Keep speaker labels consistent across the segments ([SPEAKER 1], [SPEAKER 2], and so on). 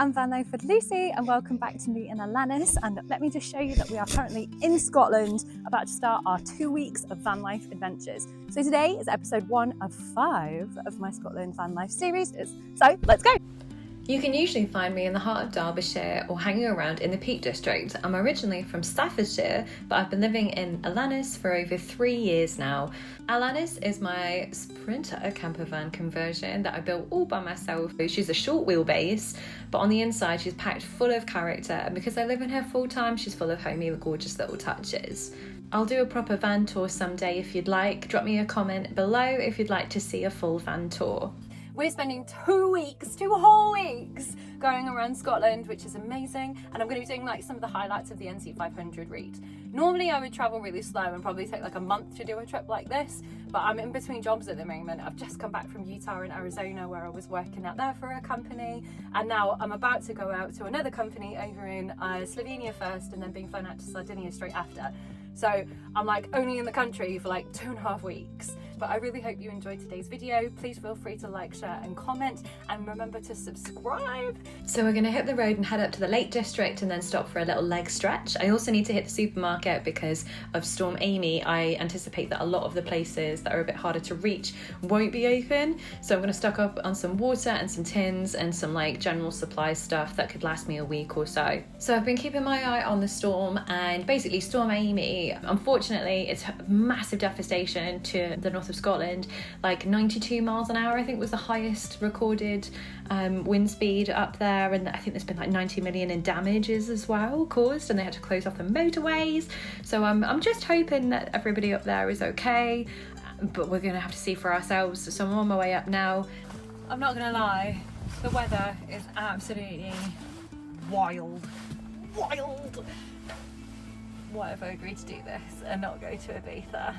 [SPEAKER 1] I'm Vanlife with Lucy and welcome back to me and Alanis, and let me just show you that we are currently in Scotland about to start our 2 weeks of van life adventures. So today is episode 1 of 5 of my Scotland van life series, so let's go!
[SPEAKER 2] You can usually find me in the heart of Derbyshire or hanging around in the Peak District. I'm originally from Staffordshire, but I've been living in Alanis for over 3 years now. Alanis is my Sprinter campervan conversion that I built all by myself. She's a short wheelbase, but on the inside she's packed full of character, and because I live in her full time, she's full of homey, gorgeous little touches. I'll do a proper van tour someday if you'd like. Drop me a comment below if you'd like to see a full van tour.
[SPEAKER 1] We're spending 2 whole weeks going around Scotland, which is amazing, and I'm going to be doing like some of the highlights of the NC 500 route. Normally I would travel really slow and probably take like a month to do a trip like this, but I'm in between jobs at the moment. I've just come back from Utah and Arizona where I was working out there for a company, and now I'm about to go out to another company over in Slovenia first and then being flown out to Sardinia straight after. So I'm like only in the country for like 2.5 weeks. But I really hope you enjoyed today's video. Please feel free to like, share and comment, and remember to subscribe.
[SPEAKER 2] So we're going to hit the road and head up to the Lake District and then stop for a little leg stretch. I also need to hit the supermarket because of Storm Amy. I anticipate that a lot of the places that are a bit harder to reach won't be open. So I'm going to stock up on some water and some tins and some like general supply stuff that could last me a week or so. So I've been keeping my eye on the storm, and basically Storm Amy, unfortunately, it's a massive devastation to the north of Scotland. Like 92 miles an hour I think was the highest recorded wind speed up there, and I think there's been like 90 million in damages as well caused, and they had to close off the motorways. So I'm just hoping that everybody up there is okay, but we're gonna have to see for ourselves. So I'm on my way up now.
[SPEAKER 1] I'm not gonna lie, the weather is absolutely wild. Why have I agreed to do this and not go to Ibiza?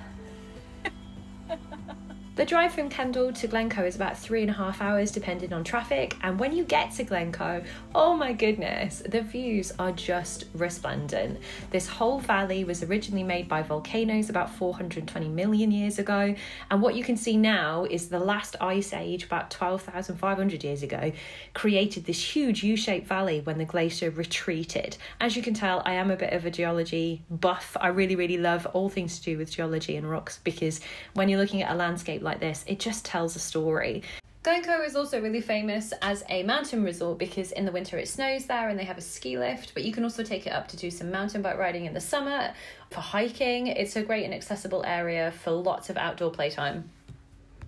[SPEAKER 2] The drive from Kendal to Glencoe is about 3.5 hours depending on traffic, and when you get to Glencoe, oh my goodness, the views are just resplendent. This whole valley was originally made by volcanoes about 420 million years ago, and what you can see now is the last ice age about 12,500 years ago created this huge U-shaped valley when the glacier retreated. As you can tell, I am a bit of a geology buff. I really love all things to do with geology and rocks, because when you're looking at a landscape like this, it just tells a story. Glencoe is also really famous as a mountain resort because in the winter it snows there and they have a ski lift, but you can also take it up to do some mountain bike riding in the summer, for hiking. It's a great and accessible area for lots of outdoor playtime.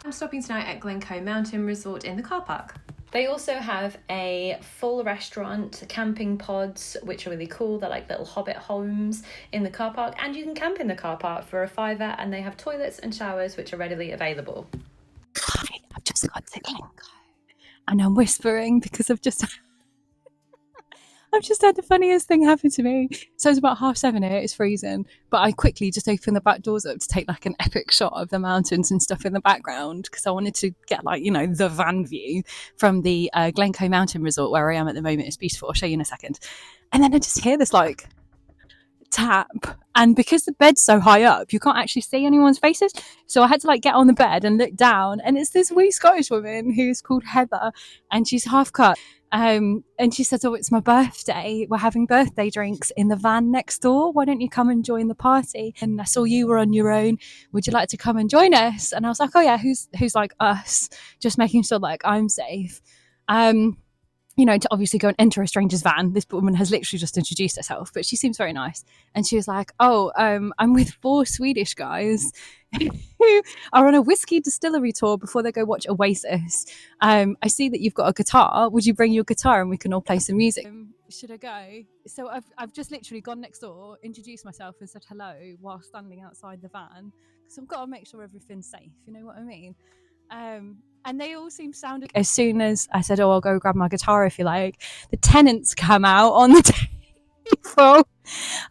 [SPEAKER 2] I'm stopping tonight at Glencoe Mountain Resort in the car park. They also have a full restaurant, camping pods, which are really cool. They're like little hobbit homes in the car park, and you can camp in the car park for a £5, and they have toilets and showers which are readily available.
[SPEAKER 1] Hi, I've just got to Glen Coe, and I'm whispering because I've just had the funniest thing happen to me. So it's about 7:30 here, it's freezing, but I quickly just opened the back doors up to take like an epic shot of the mountains and stuff in the background, because I wanted to get like, you know, the van view from the Glencoe Mountain Resort where I am at the moment. It's beautiful, I'll show you in a second. And then I just hear this like tap, and because the bed's so high up you can't actually see anyone's faces, so I had to like get on the bed and look down, and it's this wee Scottish woman who's called Heather, and she's half cut. And she said, oh, it's my birthday, we're having birthday drinks in the van next door, why don't you come and join the party? And I saw you were on your own, would you like to come and join us? And I was like, oh yeah, who's like us, just making sure like I'm safe. You know, to obviously go and enter a stranger's van. This woman has literally just introduced herself, but she seems very nice. And she was like, oh, I'm with 4 Swedish guys who are on a whiskey distillery tour before they go watch Oasis. I see that you've got a guitar. Would you bring your guitar and we can all play some music? Should I go? So I've just literally gone next door, introduced myself and said hello while standing outside the van, because I've got to make sure everything's safe, you know what I mean? And they all seem sounded. As soon as I said, oh, I'll go grab my guitar if you like, the tenants come out on the table,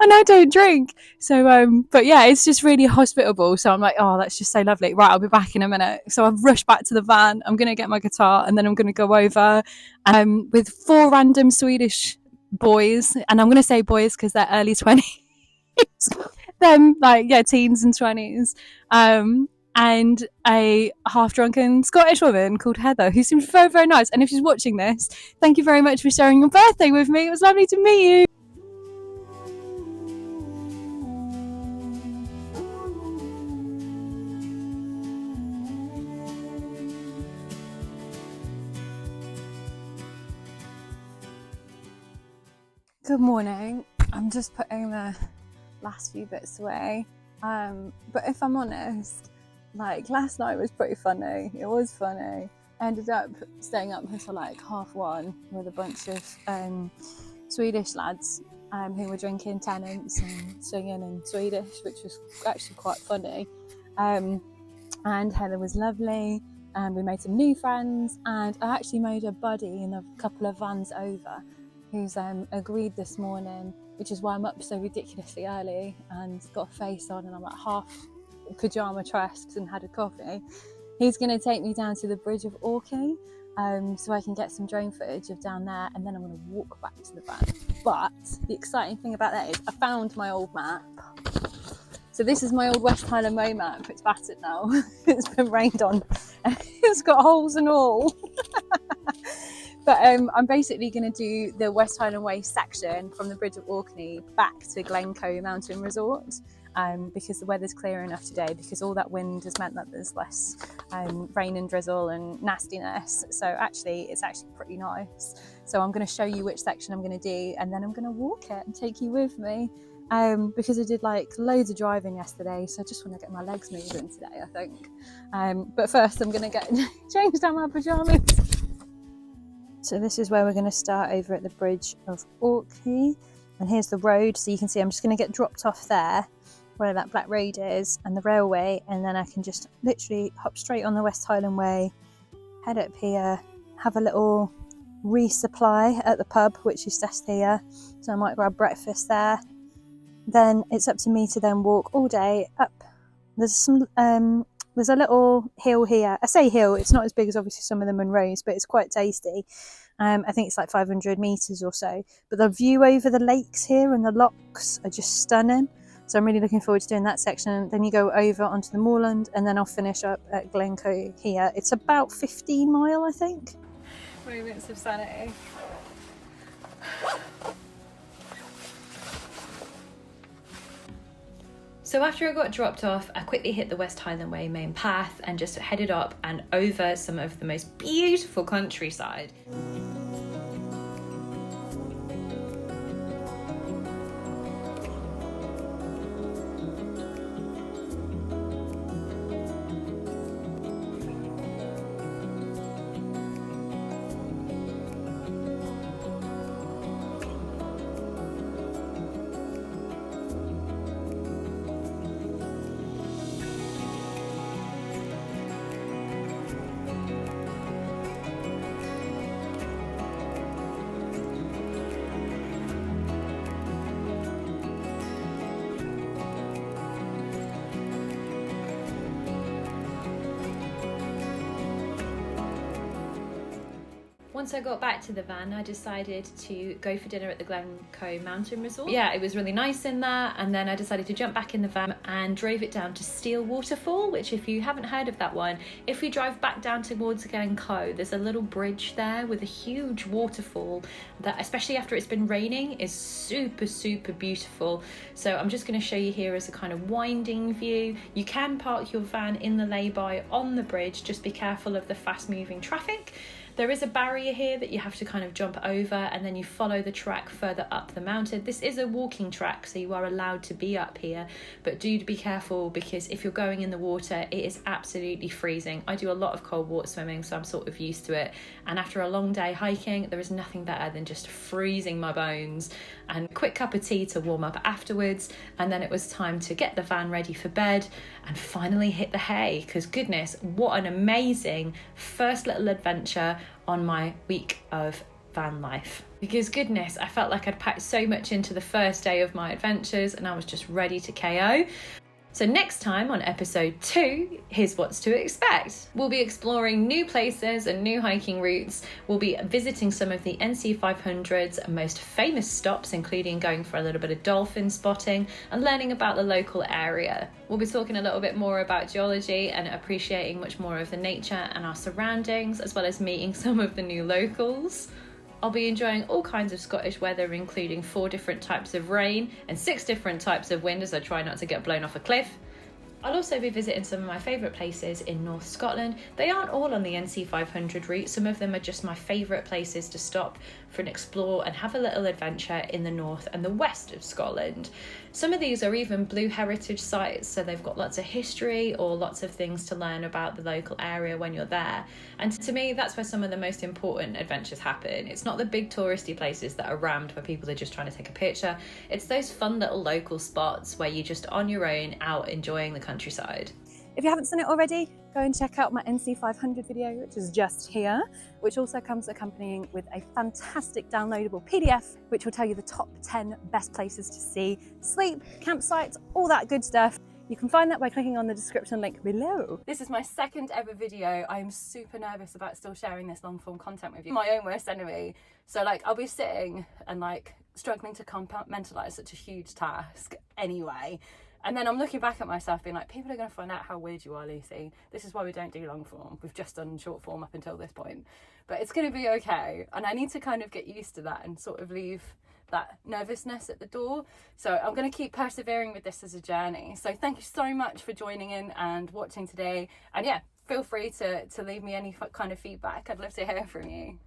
[SPEAKER 1] and I don't drink. So, but yeah, it's just really hospitable. So I'm like, oh, that's just so lovely. Right, I'll be back in a minute. So I've rushed back to the van. I'm going to get my guitar, and then I'm going to go over with 4 random Swedish boys. And I'm going to say boys because they're early 20s. Them, like, yeah, teens and 20s. and a half-drunken Scottish woman called Heather, who seemed very, very nice. And if she's watching this, thank you very much for sharing your birthday with me. It was lovely to meet you. Good morning. I'm just putting the last few bits away. But if I'm honest, like last night was pretty funny. It was funny. I ended up staying up until like 1:30 with a bunch of Swedish lads who were drinking Tennants and singing in Swedish, which was actually quite funny. And Heather was lovely. And we made some new friends, and I actually made a buddy in a couple of vans over who's agreed this morning, which is why I'm up so ridiculously early and got a face on and I'm like half pyjama dressed and had a coffee. He's going to take me down to the bridge of Orkney so I can get some drone footage of down there, and then I'm going to walk back to the van. But the exciting thing about that is I found my old map. So this is my old West Highland Way map. It's battered now. It's been rained on. It's got holes and all. But I'm basically going to do the West Highland Way section from the Bridge of Orkney back to Glencoe Mountain Resort because the weather's clear enough today, because all that wind has meant that there's less rain and drizzle and nastiness. So actually, it's actually pretty nice. So I'm going to show you which section I'm going to do, and then I'm going to walk it and take you with me because I did like loads of driving yesterday. So I just want to get my legs moving today, I think. But first, I'm going to get changed out my pyjamas. So this is where we're going to start, over at the Bridge of Orkney, and here's the road. So you can see I'm just going to get dropped off there where that black road is and the railway, and then I can just literally hop straight on the West Highland Way, head up here, have a little resupply at the pub, which is just here, so I might grab breakfast there. Then it's up to me to then walk all day up. There's a little hill here. I say hill, it's not as big as obviously some of the Munros, but it's quite tasty. I think it's like 500 metres or so. But the view over the lakes here and the lochs are just stunning. So I'm really looking forward to doing that section. Then you go over onto the moorland, and then I'll finish up at Glencoe here. It's about 15 mile, I think. Moments of sanity.
[SPEAKER 2] So after I got dropped off, I quickly hit the West Highland Way main path and just headed up and over some of the most beautiful countryside. Once I got back to the van, I decided to go for dinner at the Glencoe Mountain Resort. Yeah, it was really nice in there, and then I decided to jump back in the van and drove it down to Steel Waterfall, which, if you haven't heard of that one, if we drive back down towards Glencoe, there's a little bridge there with a huge waterfall that, especially after it's been raining, is super, super beautiful. So I'm just going to show you here as a kind of winding view. You can park your van in the lay-by on the bridge, just be careful of the fast-moving traffic. There is a barrier here that you have to kind of jump over, and then you follow the track further up the mountain. This is a walking track, so you are allowed to be up here, but do be careful, because if you're going in the water, it is absolutely freezing. I do a lot of cold water swimming, so I'm sort of used to it. And after a long day hiking, there is nothing better than just freezing my bones. And quick cup of tea to warm up afterwards. And then it was time to get the van ready for bed and finally hit the hay, because goodness, what an amazing first little adventure on my week of van life. Because goodness, I felt like I'd packed so much into the first day of my adventures and I was just ready to KO. So next time on episode 2, here's what's to expect. We'll be exploring new places and new hiking routes. We'll be visiting some of the NC 500's most famous stops, including going for a little bit of dolphin spotting and learning about the local area. We'll be talking a little bit more about geology and appreciating much more of the nature and our surroundings, as well as meeting some of the new locals. I'll be enjoying all kinds of Scottish weather, including 4 different types of rain and 6 different types of wind as I try not to get blown off a cliff. I'll also be visiting some of my favourite places in North Scotland. They aren't all on the NC 500 route, some of them are just my favourite places to stop for an explore and have a little adventure in the north and the west of Scotland. Some of these are even Blue Heritage sites, so they've got lots of history or lots of things to learn about the local area when you're there. And to me, that's where some of the most important adventures happen. It's not the big touristy places that are rammed where people are just trying to take a picture. It's those fun little local spots where you're just on your own out enjoying the countryside.
[SPEAKER 1] If you haven't seen it already, go and check out my NC 500 video, which is just here, which also comes accompanying with a fantastic downloadable PDF, which will tell you the top 10 best places to see, sleep, campsites, all that good stuff. You can find that by clicking on the description link below. This is my second ever video. I am super nervous about still sharing this long form content with you. My own worst enemy. So like I'll be sitting and like struggling to compartmentalize such a huge task anyway. And then I'm looking back at myself being like, people are going to find out how weird you are, Lucy. This is why we don't do long form. We've just done short form up until this point. But it's going to be okay. And I need to kind of get used to that and sort of leave that nervousness at the door. So I'm going to keep persevering with this as a journey. So thank you so much for joining in and watching today. And yeah, feel free to leave me any kind of feedback. I'd love to hear from you.